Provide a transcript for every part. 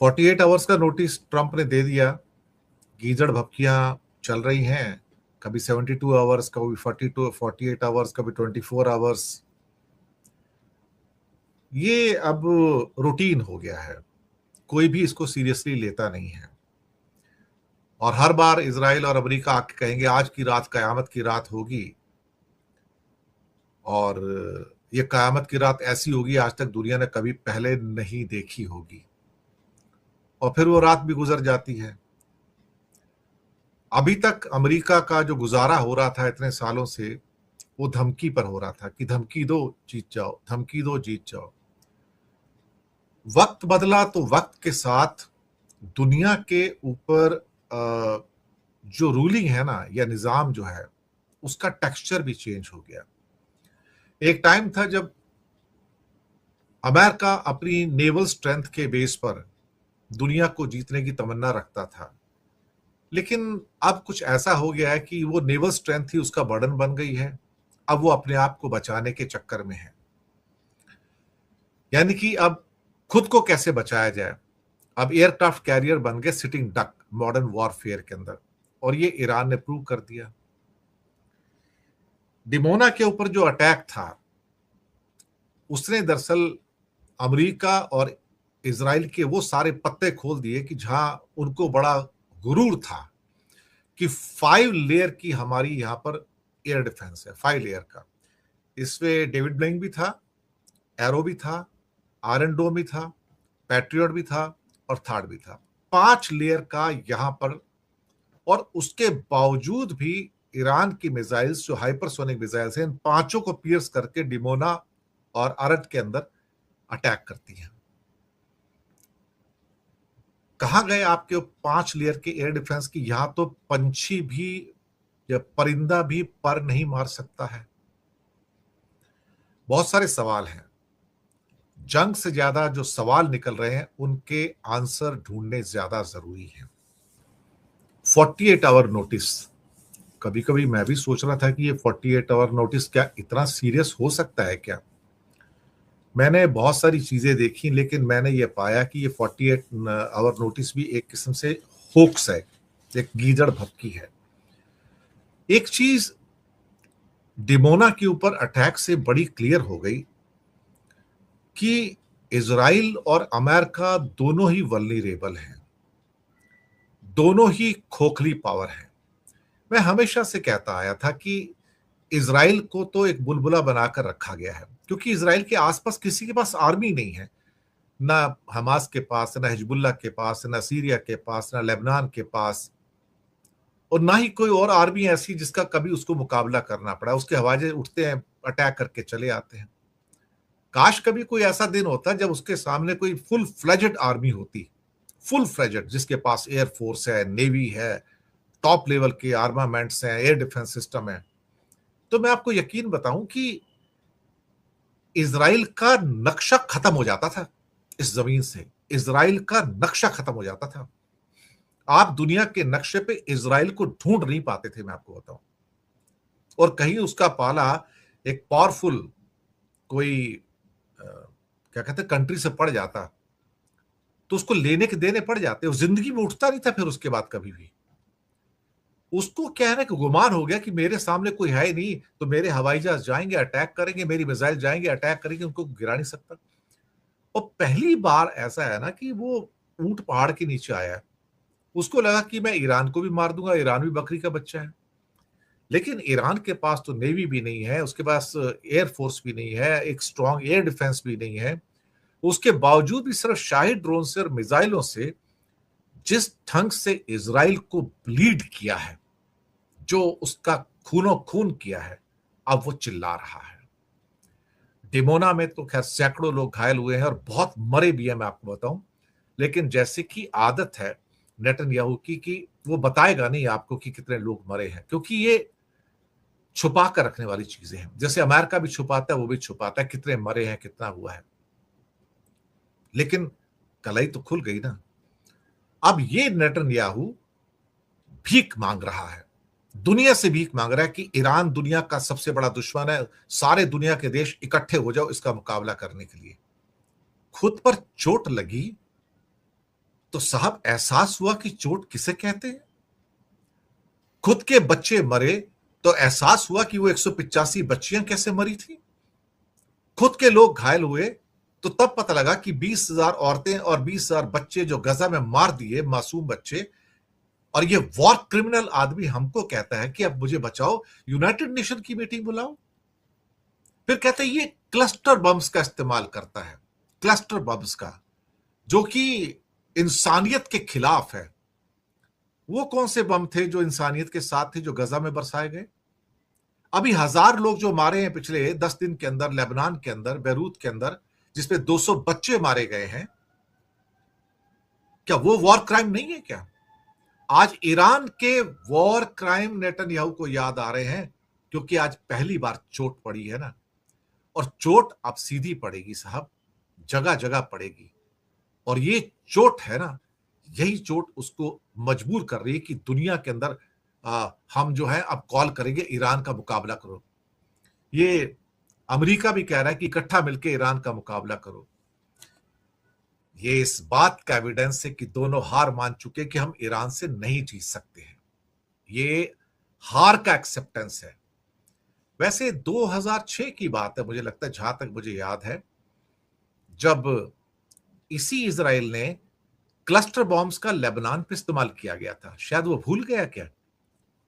48 hours का notice Trump ने दे दिया। गीजड़ भपकियां चल रही हैं, कभी 72 आवर्स, कभी 48 आवर्स, कभी 24 आवर्स। ये अब रूटीन हो गया है, कोई भी इसको सीरियसली लेता नहीं है। और हर बार इजराइल और अमेरिका आके कहेंगे आज की रात कयामत की रात होगी, और ये कयामत की रात ऐसी होगी आज तक दुनिया ने कभी पहले नहीं देखी होगी। और फिर वो रात भी गुजर जाती है। अभी तक अमेरिका का जो गुजारा हो रहा था इतने सालों से, वो धमकी पर हो रहा था कि धमकी दो जीत जाओ, धमकी दो जीत जाओ। वक्त बदला तो वक्त के साथ दुनिया के ऊपर जो रूलिंग है ना, या निजाम जो है, उसका टेक्सचर भी चेंज हो गया। एक टाइम था जब अमेरिका अपनी नेवल स्ट्रेंथ के बेस पर दुनिया को जीतने की तमन्ना रखता था, लेकिन अब कुछ ऐसा हो गया है कि वो नेवल स्ट्रेंथ ही उसका बर्डन बन गई है। अब वो अपने आप को बचाने के चक्कर में है, यानी कि अब खुद को कैसे बचाया जाए। अब एयरक्राफ्ट कैरियर बन गए सिटिंग डक मॉडर्न वॉरफेयर के अंदर, और ये ईरान ने प्रूव कर दिया। डिमोना के ऊपर जो अटैक था, उसने दरअसल अमेरिका और इजराइल के वो सारे पत्ते खोल दिए कि जहां उनको बड़ा गुरूर था कि 5 लेयर की हमारी यहां पर एयर डिफेंस है, 5 लेयर का। इसमें डेविड ब्लेइंग भी था, एरो भी था, आयरन डोम भी था, पैट्रियट भी था, और थार्ड भी था। 5 लेयर का यहां पर। और उसके बावजूद भी ईरान की मिसाइल्स जो हाइपरसोनिक मिसाइल्स हैं, इन पांचों को पियर्स करके डिमोना और अरट के अंदर अटैक करती हैं। कहां गए आपके 5 लेयर के एयर डिफेंस की? यहां तो पंछी भी या परिंदा भी पर नहीं मार सकता है। बहुत सारे सवाल हैं। जंग से ज्यादा जो सवाल निकल रहे हैं उनके आंसर ढूंढने ज्यादा जरूरी है। 48 आवर नोटिस, कभी कभी मैं भी सोच रहा था कि ये 48 आवर नोटिस क्या इतना सीरियस हो सकता है क्या। मैंने बहुत सारी चीजें देखी, लेकिन मैंने ये पाया कि ये 48 आवर नोटिस भी एक किस्म से होक्स है, एक गीदड़ भपकी है। एक चीज डिमोना के ऊपर अटैक से बड़ी क्लियर हो गई कि इजराइल और अमेरिका दोनों ही वल्नरेबल हैं, दोनों ही खोखली पावर हैं। मैं हमेशा से कहता आया था कि इजराइल को तो एक बुलबुला बनाकर रखा गया है, क्योंकि इजराइल के आसपास किसी के पास आर्मी नहीं है, ना हमास के पास, ना हिजबुल्ला के पास, ना सीरिया के पास, ना लेबनान के पास, और ना ही कोई और आर्मी ऐसी जिसका कभी उसको मुकाबला करना पड़ा। उसके हवाजे उठते हैं, अटैक करके चले आते हैं। काश कभी कोई ऐसा दिन होता जब उसके सामने कोई फुल फ्लेजेड आर्मी होती, फुल फ्लेजेड, जिसके पास एयर फोर्स है, नेवी है, टॉप लेवल के आर्मामेंट्स हैं, एयर डिफेंस सिस्टम है। तो मैं आपको यकीन बताऊं कि इजराइल का नक्शा खत्म हो जाता था इस जमीन से। इजराइल का नक्शा खत्म हो जाता था। आप दुनिया के नक्शे पे इजराइल को ढूंढ नहीं पाते थे, मैं आपको बताऊं। और कहीं उसका पाला एक पावरफुल कोई क्या कहते कंट्री से पड़ जाता, तो उसको लेने के देने पड़ जाते। वो जिंदगी में उठता नहीं था फिर उसके बाद कभी भी। उसको क्या है ना कि गुमान हो गया कि मेरे सामने कोई है ही नहीं, तो मेरे हवाई जहाज जाएंगे अटैक करेंगे, मेरी मिसाइल जाएंगे अटैक करेंगे, उनको गिरा नहीं सकता। और पहली बार ऐसा है ना कि वो ऊंट पहाड़ के नीचे आया है। उसको लगा कि मैं ईरान को भी मार दूंगा, ईरान भी बकरी का बच्चा है। लेकिन ईरान के पास तो नेवी भी नहीं है, उसके पास एयर फोर्स भी नहीं है, एक स्ट्रांग एयर डिफेंस भी नहीं है। उसके बावजूद भी सिर्फ शाही ड्रोन से और मिसाइलों से जिस ढंग से इजराइल को ब्लीड किया है, जो उसका खूनो खून किया है, अब वो चिल्ला रहा है। डिमोना में तो खैर सैकड़ों लोग घायल हुए हैं और बहुत मरे भी हैं, मैं आपको बताऊं। लेकिन जैसे कि आदत है नेतन्याहू की कि वो बताएगा नहीं आपको कि कितने लोग मरे हैं, क्योंकि ये छुपा कर रखने वाली चीजें हैं। जैसे अमेरिका भी छुपाता है, वो भी छुपाता है कितने मरे हैं, कितना हुआ है। लेकिन कलाई तो खुल गई ना। अब ये नेतन्याहू भीख मांग रहा है, दुनिया से भीख मांग रहा है कि ईरान दुनिया का सबसे बड़ा दुश्मन है, सारे दुनिया के देश इकट्ठे हो जाओ इसका मुकाबला करने के लिए। खुद पर चोट लगी तो साहब एहसास हुआ कि चोट किसे कहते हैं। खुद के बच्चे मरे तो एहसास हुआ कि वो 185 बच्चियां कैसे मरी थी। खुद के लोग घायल हुए तो तब पता लगा कि 20,000 औरतें और 20,000 बच्चे जो गजा में मार दिए, मासूम बच्चे। और ये वॉर क्रिमिनल आदमी हमको कहता है कि अब मुझे बचाओ, यूनाइटेड नेशन की मीटिंग बुलाओ। फिर कहते हैं ये क्लस्टर बम्स का इस्तेमाल करता है, क्लस्टर बम्स का, जो कि इंसानियत के खिलाफ है। वो कौन से बम थे जो इंसानियत के साथ थे, जो गजा में बरसाए गए? अभी 1,000 लोग जो मारे हैं पिछले 10 दिन के अंदर लेबनान के अंदर, बैरूत के अंदर, जिसमें 200 बच्चे मारे गए हैं, क्या वो वॉर क्राइम नहीं है क्या? आज ईरान के वॉर क्राइम नेतन्याहू को याद आ रहे हैं, क्योंकि आज पहली बार चोट पड़ी है ना। और चोट अब सीधी पड़ेगी साहब, जगह जगह पड़ेगी। और ये चोट है ना, यही चोट उसको मजबूर कर रही है कि दुनिया के अंदर हम जो है अब कॉल करेंगे ईरान का मुकाबला करो। ये अमेरिका भी कह रहा है कि इकट्ठा मिलकर ईरान का मुकाबला करो। ये इस बात का एविडेंस है कि दोनों हार मान चुके कि हम ईरान से नहीं जीत सकते हैं। ये हार का एक्सेप्टेंस है। वैसे 2006 की बात है, मुझे लगता है, जहां तक मुझे याद है, जब इसी इजराइल ने क्लस्टर बॉम्ब्स का लेबनान पे इस्तेमाल किया गया था। शायद वो भूल गया क्या?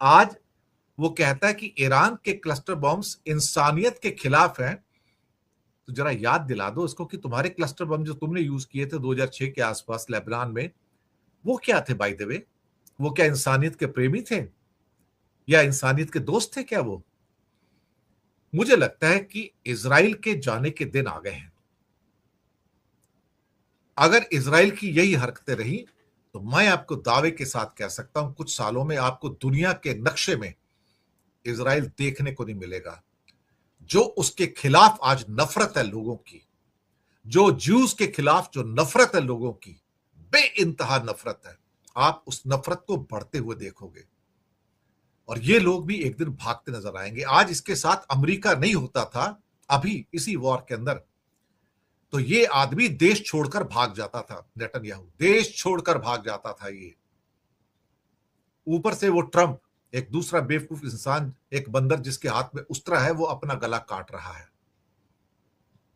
आज वो कहता है कि ईरान के क्लस्टर बॉम्ब्स इंसानियत के खिलाफ हैं। तो जरा याद दिला दो उसको कि तुम्हारे क्लस्टर बम जो तुमने यूज किए थे 2006 के आसपास लेबनान में, वो क्या थे बाय द वे? वो क्या इंसानियत के प्रेमी थे या इंसानियत के दोस्त थे क्या वो? मुझे लगता है कि इजराइल के जाने के दिन आ गए हैं। अगर इजराइल की यही हरकतें रही तो मैं आपको दावे के साथ कह सकता हूं, कुछ सालों में आपको दुनिया के नक्शे में इजराइल देखने को नहीं मिलेगा। जो उसके खिलाफ आज नफरत है लोगों की, जो ज्यूज के खिलाफ जो नफरत है लोगों की, बेइंतहा नफरत है, आप उस नफरत को बढ़ते हुए देखोगे। और ये लोग भी एक दिन भागते नजर आएंगे। आज इसके साथ अमेरिका नहीं होता था, अभी इसी वॉर के अंदर, तो ये आदमी देश छोड़कर भाग जाता था। नेतन्याहू देश छोड़कर भाग जाता था। ये ऊपर से वो ट्रंप, एक दूसरा बेवकूफ इंसान, एक बंदर जिसके हाथ में उस्तरा है, वो अपना गला काट रहा है।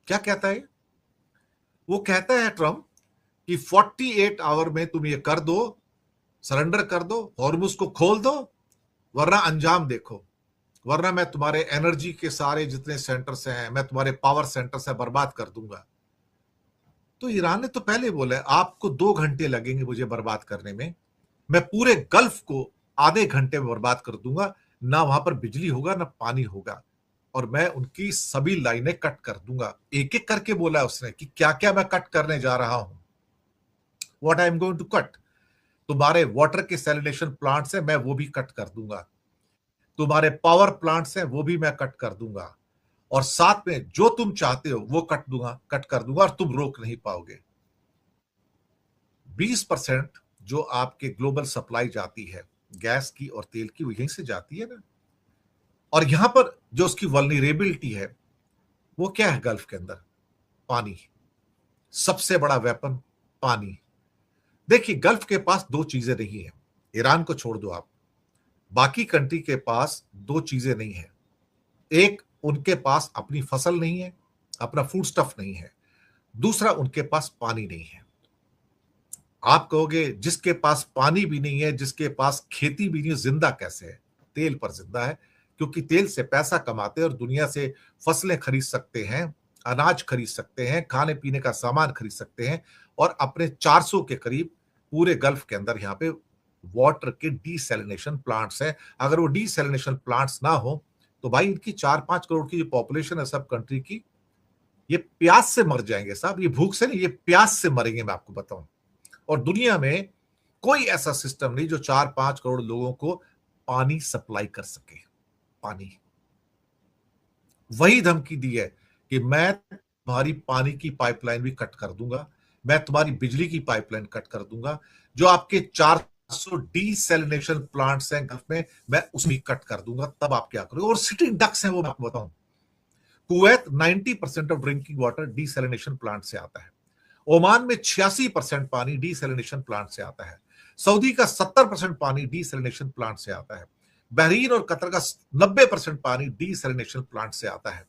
क्या कहता है? वो कहता है ट्रंप कि 48 आवर में तुम ये कर दो, सरेंडर कर दो, हॉर्मुज को खोल दो, वरना अंजाम देखो, वरना मैं तुम्हारे एनर्जी के सारे जितने सेंटर्स हैं, मैं तुम्हारे पावर सेंटर से बर्बाद कर दूंगा। तो ईरान ने तो पहले बोला है आपको 2 घंटे लगेंगे मुझे बर्बाद करने में, मैं पूरे गल्फ को आधे घंटे में बर्बाद कर दूंगा। ना वहां पर बिजली होगा ना पानी होगा, और मैं उनकी सभी लाइनें कट कर दूंगा। एक एक करके बोला उसने कि क्या क्या मैं कट करने जा रहा हूं, what I am going to cut. तुम्हारे वाटर के सैलिनेशन प्लांट्स हैं, मैं वो भी कट कर दूंगा। तुम्हारे पावर प्लांट्स हैं, वो भी मैं कट कर दूंगा। और साथ में जो तुम चाहते हो वो कट कर दूंगा, और तुम रोक नहीं पाओगे। 20% जो आपके ग्लोबल सप्लाई जाती है गैस की और तेल की, वो यहीं से जाती है ना। और यहां पर जो उसकी वल्नरेबिलिटी है वो क्या है गल्फ के अंदर? पानी। सबसे बड़ा वेपन पानी। देखिए गल्फ के पास 2 चीजें नहीं है, ईरान को छोड़ दो आप, बाकी कंट्री के पास 2 चीजें नहीं है। एक, उनके पास अपनी फसल नहीं है, अपना फूड स्टफ नहीं है। दूसरा, उनके पास पानी नहीं है। आप कहोगे जिसके पास पानी भी नहीं है, जिसके पास खेती भी नहीं है, जिंदा कैसे है? तेल पर जिंदा है, क्योंकि तेल से पैसा कमाते हैं और दुनिया से फसलें खरीद सकते हैं, अनाज खरीद सकते हैं, खाने पीने का सामान खरीद सकते हैं। और अपने 400 के करीब पूरे गल्फ के अंदर यहाँ पे वाटर के डीसैलिनेशन प्लांट्स हैं। अगर वो डीसैलिनेशन प्लांट्स ना हो तो भाई इनकी 4-5 करोड़ की जो पॉपुलेशन है सब कंट्री की, ये प्यास से मर जाएंगे साहब। ये भूख से नहीं, ये प्यास से मरेंगे, मैं आपको बताऊं। और दुनिया में कोई ऐसा सिस्टम नहीं जो 4-5 करोड़ लोगों को पानी सप्लाई कर सके। पानी। वही धमकी दी है कि मैं तुम्हारी पानी की पाइपलाइन भी कट कर दूंगा, मैं तुम्हारी बिजली की पाइपलाइन कट कर दूंगा, जो आपके 400 डीसैलिनेशन प्लांट्स हैं गल्फ में, मैं उसमें कट कर दूंगा। तब आप क्या करोगे? और सिटिंग डक्स हैं वो, मैं आपको बताऊं, Kuwait 90% of drinking water desalination plant से आता है। ओमान में 86% पानी डीसैलिनेशन प्लांट से आता है। सऊदी का 70% पानी डीसैलिनेशन प्लांट से आता है। बहरीन और कतर का 90% पानी डीसैलिनेशन प्लांट से आता है।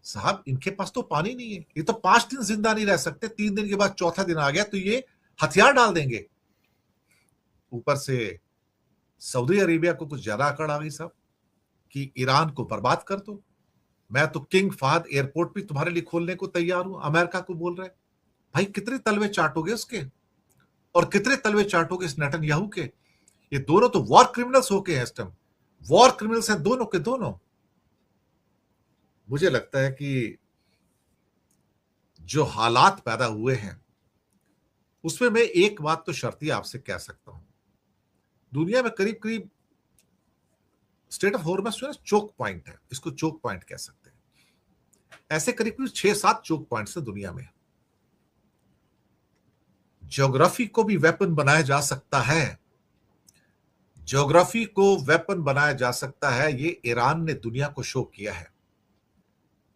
साहब इनके पास तो पानी नहीं है, ये तो 5 दिन जिंदा नहीं रह सकते, 3 दिन के बाद चौथा दिन आ गया तो ये हथियार डाल देंगे। ऊपर से सऊदी अरेबिया को कुछ ज्यादा अकड़ आ गई साहब कि ईरान को बर्बाद कर दो। मैं तो किंग फहद एयरपोर्ट भी तुम्हारे लिए खोलने को तैयार हूं, अमेरिका को बोल रहे। भाई कितने तलवे चाटोगे उसके, और कितने तलवे चाटोगे इस नेतन्याहू के। ये दोनों तो वॉर क्रिमिनल्स होके हैं इस टाइम, वॉर क्रिमिनल्स हैं दोनों के दोनों। मुझे लगता है कि जो हालात पैदा हुए हैं उसमें मैं एक बात तो शर्ती आपसे कह सकता हूं, दुनिया में करीब करीब स्टेट ऑफ हॉर्मस जो है चोक पॉइंट है, इसको चोक पॉइंट कह सकते हैं। ऐसे करीब करीब 6-7 चोक पॉइंट्स हैं दुनिया में। ज्योग्राफी को भी वेपन बनाया जा सकता है, ज्योग्राफी को वेपन बनाया जा सकता है। ये ईरान ने दुनिया को शो किया है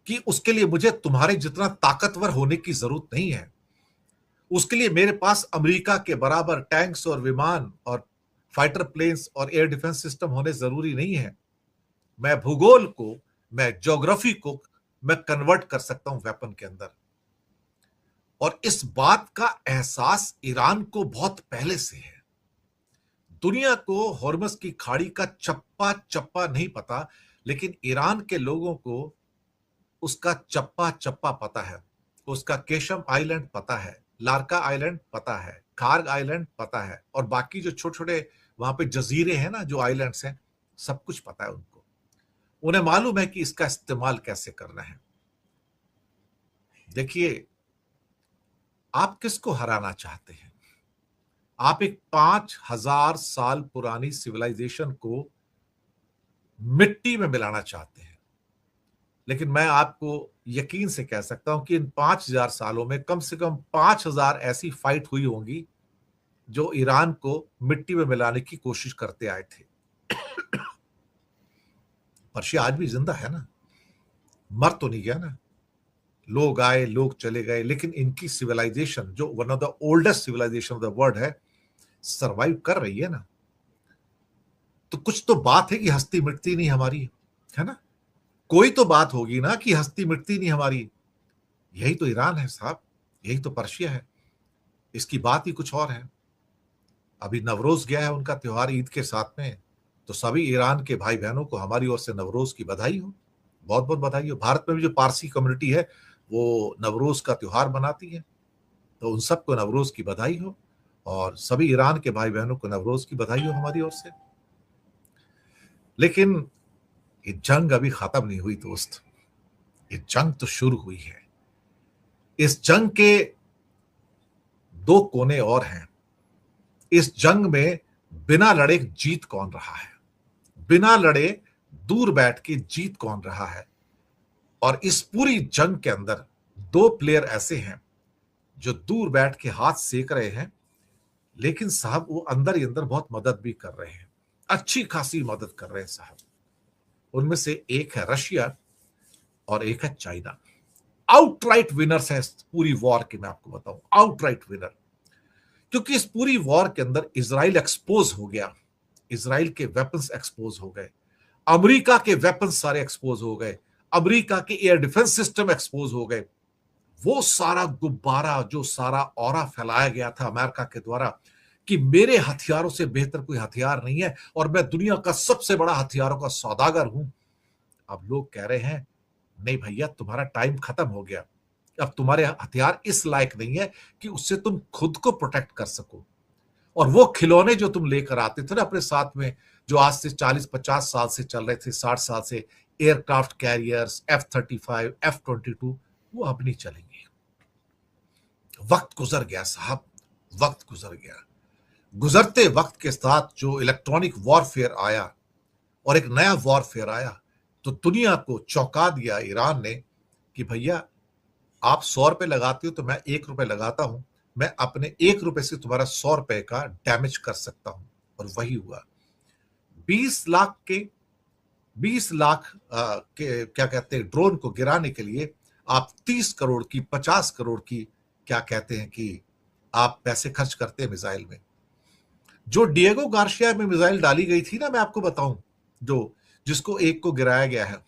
कि उसके लिए मुझे तुम्हारे जितना ताकतवर होने की जरूरत नहीं है, उसके लिए मेरे पास अमेरिका के बराबर टैंक्स और विमान और फाइटर प्लेन्स और एयर डिफेंस सिस्टम होने जरूरी नहीं है। मैं भूगोल को, मैं ज्योग्राफी को मैं कन्वर्ट कर सकता हूं वेपन के अंदर। और इस बात का एहसास ईरान को बहुत पहले से है। दुनिया को हॉर्मस की खाड़ी का चप्पा चप्पा नहीं पता, लेकिन ईरान के लोगों को उसका चप्पा चप्पा पता है। उसका केशम आइलैंड पता है, लारका आइलैंड पता है, खार्ग आइलैंड पता है, और बाकी जो छोटे छोटे वहां पे जजीरे हैं ना, जो आइलैंड्स हैं, सब कुछ पता है उनको। उन्हें मालूम है कि इसका इस्तेमाल कैसे करना है। देखिए, आप किसको हराना चाहते हैं? आप एक 5000 साल पुरानी सिविलाइजेशन को मिट्टी में मिलाना चाहते हैं, लेकिन मैं आपको यकीन से कह सकता हूं कि इन 5000 सालों में कम से कम 5000 ऐसी फाइट हुई होंगी जो ईरान को मिट्टी में मिलाने की कोशिश करते आए थे। पर्शिया आज भी जिंदा है ना, मर तो नहीं गया ना। लोग आए, लोग चले गए, लेकिन इनकी सिविलाइजेशन जो one of the oldest civilisation of the world है, सरवाइव कर रही है ना। तो कुछ तो बात है कि हस्ती मिटती नहीं हमारी, है ना। कोई तो बात होगी ना कि हस्ती मिटती नहीं हमारी। यही तो ईरान है साहब, यही तो पर्शिया है। इसकी बात ही कुछ और है। अभी नवरोज गया है उनका त्योहार ईद के साथ में, तो सभी ईरान के भाई बहनों को हमारी ओर से नवरोज की बधाई हो, बहुत बहुत बधाई हो। भारत में भी जो पारसी कम्युनिटी है वो नवरोज का त्योहार मनाती है, तो उन सबको नवरोज की बधाई हो, और सभी ईरान के भाई बहनों को नवरोज की बधाई हो हमारी ओर से। लेकिन ये जंग अभी खत्म नहीं हुई दोस्त, ये जंग तो शुरू हुई है। इस जंग के 2 कोने और हैं। इस जंग में बिना लड़े जीत कौन रहा है, बिना लड़े दूर बैठ के जीत कौन रहा है। और इस पूरी जंग के अंदर 2 प्लेयर ऐसे हैं जो दूर बैठ के हाथ सेक रहे हैं, लेकिन साहब वो अंदर ही अंदर बहुत मदद भी कर रहे हैं, अच्छी खासी मदद कर रहे हैं साहब। उनमें से एक है रशिया और एक है चाइना। आउटराइट विनर्स है पूरी वॉर के, मैं आपको बताऊं, आउटराइट विनर। क्योंकि इस पूरी वॉर के अंदर इजराइल एक्सपोज हो गया, इजराइल के वेपन्स एक्सपोज हो गए, अमेरिका के वेपन्स सारे एक्सपोज हो गए, अमेरिका के एयर डिफेंस सिस्टम एक्सपोज हो गए। वो सारा गुब्बारा, जो सारा ऑरा फैलाया गया था अमेरिका के द्वारा कि मेरे हथियारों से बेहतर कोई हथियार नहीं है और मैं दुनिया का सबसे बड़ा हथियारों का सौदागर हूं, अब लोग कह रहे हैं नहीं भैया, तुम्हारा टाइम खत्म हो गया। अब तुम्हारे हथियार इस लायक नहीं है कि उससे तुम खुद को प्रोटेक्ट कर सको। और वो खिलौने जो तुम लेकर आते थे ना अपने साथ में, जो आज से 40-50 साल से चल रहे थे, 60 साल से, एयरक्राफ्ट कैरियर्स, F-35, F-22, वो अब नहीं चलेंगे। वक्त गुजर गया साहब, वक्त गुजर गया। गुजरते वक्त के साथ जो इलेक्ट्रॉनिक वॉरफेयर आया और एक नया वॉरफेयर आया, तो दुनिया को चौंका दिया ईरान ने कि भैया आप 100 रुपए लगाते हो तो मैं 1 रुपए लगाता हूं, मैं अपने 1 रुपए से तुम्हारा 100 रुपए का डैमेज कर सकता हूं। और वही हुआ। 20 लाख के 20 लाख के क्या कहते हैं ड्रोन को गिराने के लिए आप 30 करोड़ की, 50 करोड़ की क्या कहते हैं कि आप पैसे खर्च करते हैं मिसाइल में। जो डिएगो गार्सिया में मिसाइल डाली गई थी ना, मैं आपको बताऊं, जो जिसको एक को गिराया गया है,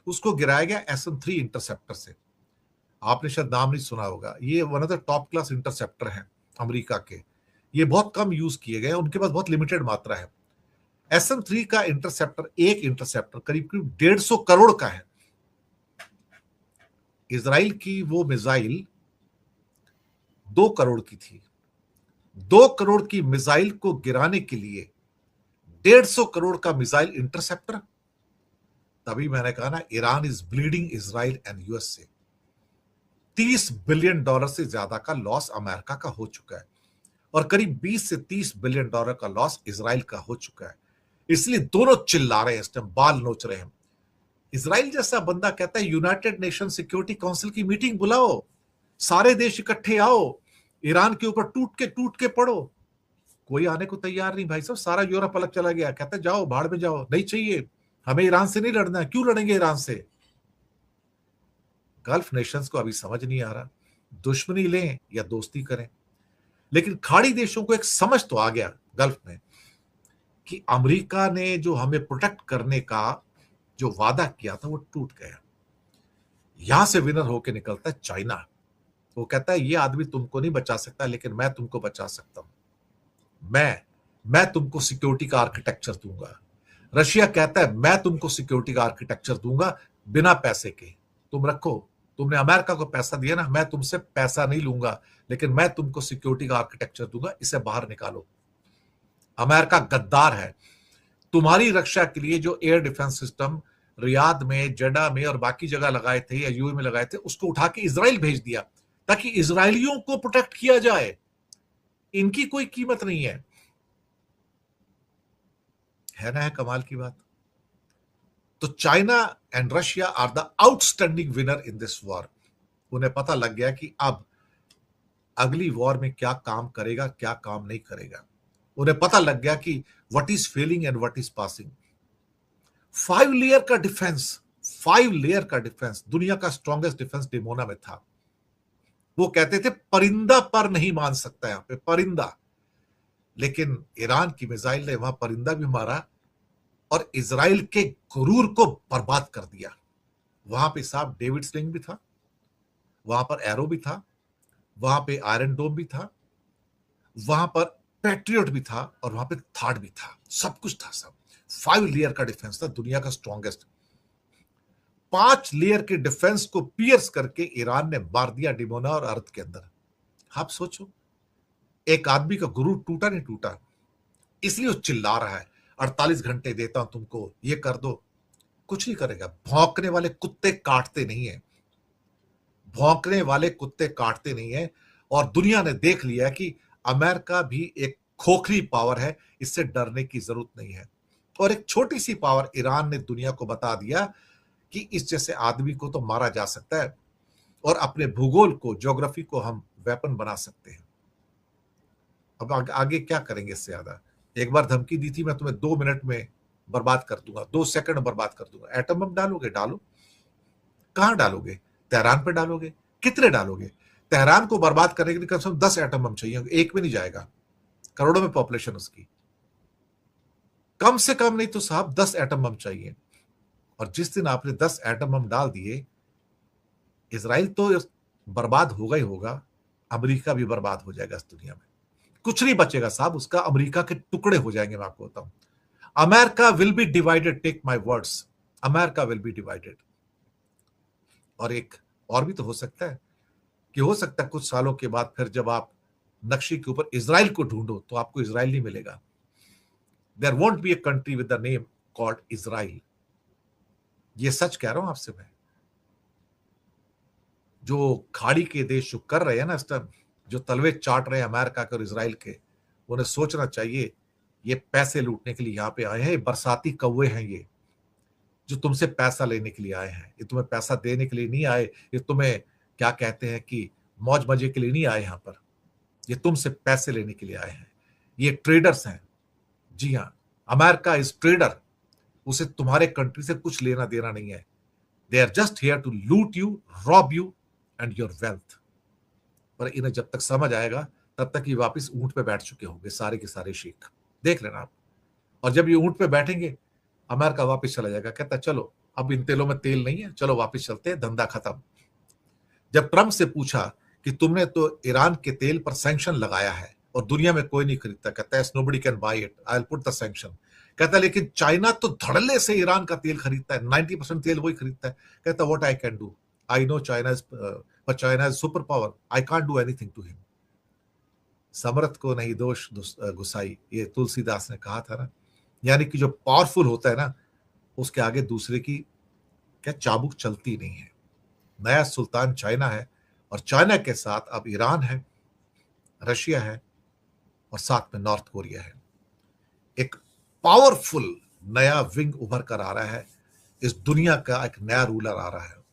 उसको गिराया गया SM-3 इंटरसेप्टर से। आपने शायद नाम नहीं सुना होगा, ये one of the top class interceptor हैं अमेरिका के। ये बहुत कम यूज किए गए, उनके पास बहुत लिमिटेड मात्रा है। SM-3 का इंटरसेप्टर, एक इंटरसेप्टर करीब करीब 150 करोड़ का है। इजराइल की वो मिसाइल 2 करोड़ की थी। 2 करोड़ की मिसाइल को गिराने के लिए 150 करोड़ का मिसाइल इंटरसेप्टर। तभी मैंने कहा ना, Iran is bleeding Israel and US से। $30 बिलियन से ज्यादा का लॉस अमेरिका का हो चुका है और करीब 20 से $30 बिलियन का लॉस इजराइल का हो चुका है। इसलिए दोनों चिल्ला रहे हैं, इस टाइम बाल नोच रहे हैं। इजराइल जैसा बंदा कहता है यूनाइटेड नेशन सिक्योरिटी काउंसिल की मीटिंग बुलाओ, सारे देश इकट्ठे आओ, ईरान के ऊपर टूट के पड़ो। कोई आने को तैयार नहीं भाई साहब, सारा यूरोप अलग चला गया, कहता है जाओ भाड़ में जाओ, नहीं चाहिए हमें, ईरान से नहीं लड़ना है। क्यों लड़ेंगे ईरान से? गल्फ नेशंस को अभी समझ नहीं आ रहा दुश्मनी लें या दोस्ती करें। लेकिन खाड़ी देशों को एक समझ तो आ गया गल्फ में कि अमेरिका ने जो हमें प्रोटेक्ट करने का जो वादा किया था वो टूट गया। यहां से विनर होकर निकलता है चाइना। वो कहता है ये आदमी तुमको नहीं बचा सकता, लेकिन मैं तुमको बचा सकता हूं। मैं तुमको सिक्योरिटी का आर्किटेक्चर दूंगा। रशिया कहता है मैं तुमको सिक्योरिटी का आर्किटेक्चर दूंगा बिना पैसे के, तुम रखो। तुमने अमेरिका को पैसा दिया ना, मैं तुमसे पैसा नहीं लूंगा, लेकिन मैं तुमको सिक्योरिटी का आर्किटेक्चर दूंगा, इसे बाहर निकालो। अमेरिका गद्दार है। तुम्हारी रक्षा के लिए जो एयर डिफेंस सिस्टम रियाद में, जेडा में और बाकी जगह लगाए थे या यूएई में लगाए थे, उसको उठा के इजराइल भेज दिया ताकि इजरायलियों को प्रोटेक्ट किया जाए। इनकी कोई कीमत नहीं है ना? है कमाल की बात। तो China and Russia are the outstanding winner in this war. उन्हें पता लग गया कि अब अगली वॉर में क्या काम करेगा, क्या काम नहीं करेगा। उन्हें पता लग गया कि what is failing and what is passing. 5 layer का डिफेंस, 5 लेयर का डिफेंस, दुनिया का स्ट्रॉन्गेस्ट डिफेंस डिमोना में था। वो कहते थे परिंदा पर नहीं मान सकता, यहां पे परिंदा। लेकिन ईरान की मिसाइल ने वहां परिंदा भी मारा और इजराइल के गुरूर को बर्बाद कर दिया। वहां पे साहब डेविड स्लिंग भी था, वहां पर एरो भी था, वहां पे आयरन डोम भी था, वहां पर पैट्रियट भी था और वहां पे थार्ड भी था, सब कुछ था सब। 5 लेयर का डिफेंस था, दुनिया का स्ट्रॉन्गेस्ट। 5 लेयर के डिफेंस को पियर्स करके ईरान ने मार दिया डिमोना और अर्थ के अंदर। आप सोचो, एक आदमी का गुरूर टूटा नहीं टूटा, इसलिए वो चिल्ला रहा है 48 घंटे देता हूं तुमको, ये कर दो। कुछ नहीं करेगा। भौंकने वाले कुत्ते काटते नहीं है, भौंकने वाले कुत्ते काटते नहीं है। और दुनिया ने देख लिया कि अमेरिका भी एक खोखली पावर है, इससे डरने की जरूरत नहीं है। और एक छोटी सी पावर ईरान ने दुनिया को बता दिया कि इस जैसे आदमी को तो मारा जा सकता है और अपने भूगोल को, ज्योग्राफी को हम वेपन बना सकते हैं। अब आगे क्या करेंगे इससे ज्यादा? एक बार धमकी दी थी, मैं तुम्हें 2 मिनट में बर्बाद कर दूंगा, 2 सेकंड बर्बाद कर दूंगा। एटम बम डालोगे? डालो। कहां डालोगे? तेहरान पे डालोगे? कितने डालोगे? तेहरान को बर्बाद करने के लिए कम से कम 10 एटम बम चाहिए, एक में नहीं जाएगा, करोड़ों में पॉपुलेशन उसकी। कम से कम नहीं तो साहब 10 एटम बम चाहिए। और जिस दिन आपने 10 एटम बम डाल दिए, इसराइल तो बर्बाद होगा ही होगा, अमेरिका भी बर्बाद हो जाएगा इस दुनिया में। कुछ नहीं बचेगा साहब उसका, अमेरिका के टुकड़े हो जाएंगे। मैं आपको बताऊं, America will be divided, take my words, America will be divided. और एक और भी तो हो सकता है कि हो सकता है कुछ सालों के बाद फिर जब आप नक्शे के ऊपर इजराइल को ढूंढो तो आपको इजराइल नहीं मिलेगा। There won't be a country with the name called Israel. ये सच कह रहा हूं आपसे मैं। जो खाड़ी के देश जो कर रहे हैं ना इस टाइम, जो तलवे चाट रहे हैं अमेरिका के और इजराइल के, उन्हें सोचना चाहिए ये पैसे लूटने के लिए यहां पे आए हैं, बरसाती कौवे हैं ये, जो तुमसे पैसा लेने के लिए आए हैं। ये तुम्हें पैसा देने के लिए नहीं आए, ये तुम्हें क्या कहते हैं कि मौज मजे के लिए नहीं आए यहां पर, ये तुमसे पैसे लेने के लिए आए हैं। ये ट्रेडर्स हैं। जी हाँ, अमेरिका इज ट्रेडर। उसे तुम्हारे कंट्री से कुछ लेना देना नहीं है। They are just here to loot you, rob you and your wealth. पर इन्हें जब तक समझ आएगा तब तक ये वापस ऊँट पे बैठ चुके होंगे सारे के सारे शेख। देख लेना आप। और जब ये ऊँट पे बैठेंगे, अमेरिका वापस चला जाएगा, कहता है चलो अब इन तेलों में तेल नहीं है, चलो वापस चलते हैं, धंधा खत्म। जब ट्रंप से पूछा कि तुमने तो ईरान के तेल पर सैंक्शन लगाया है और दुनिया में कोई नहीं खरीदता, कहता है nobody can buy it, I will put the sanction. कहता है लेकिन चाइना तो धड़ल्ले से ईरान का तेल खरीदता है, 90% तेल वही खरीदता है। कहता what I can do, I know China is, but China is super power, I can't do anything to him. समर्थ को नहीं दोष गुसाई, ये तुलसीदास ने कहा था ना। यानी कि जो पावरफुल होता है ना, उसके आगे दूसरे की क्या चाबुक चलती नहीं है। नया सुल्तान चाइना है और चाइना के साथ अब ईरान है, रशिया है और साथ में नॉर्थ कोरिया है। एक पावरफुल नया विंग उभर कर आ रहा है, इस दुनिया का एक नया रूलर आ रहा है।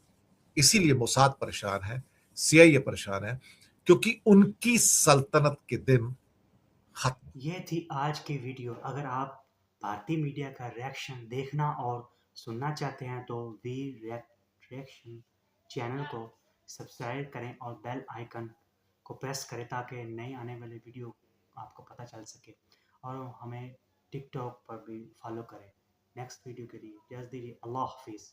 इसीलिए मोसाद परेशान है, सीआईए परेशान है, क्योंकि उनकी सल्तनत के दिन खत्म। ये थी आज की वीडियो। अगर आप भारतीय मीडिया का रिएक्शन देखना और सुनना चाहते हैं तो वी रिएक्शन चैनल को सब्सक्राइब करें और बेल आइकन को प्रेस करें ताकि नए आने वाले वीडियो आपको पता चल सके, और हमें टिकटॉक पर भी फॉलो करें। नेक्स्ट वीडियो के लिए इजाज़त दीजिए। अल्लाह हाफिज़।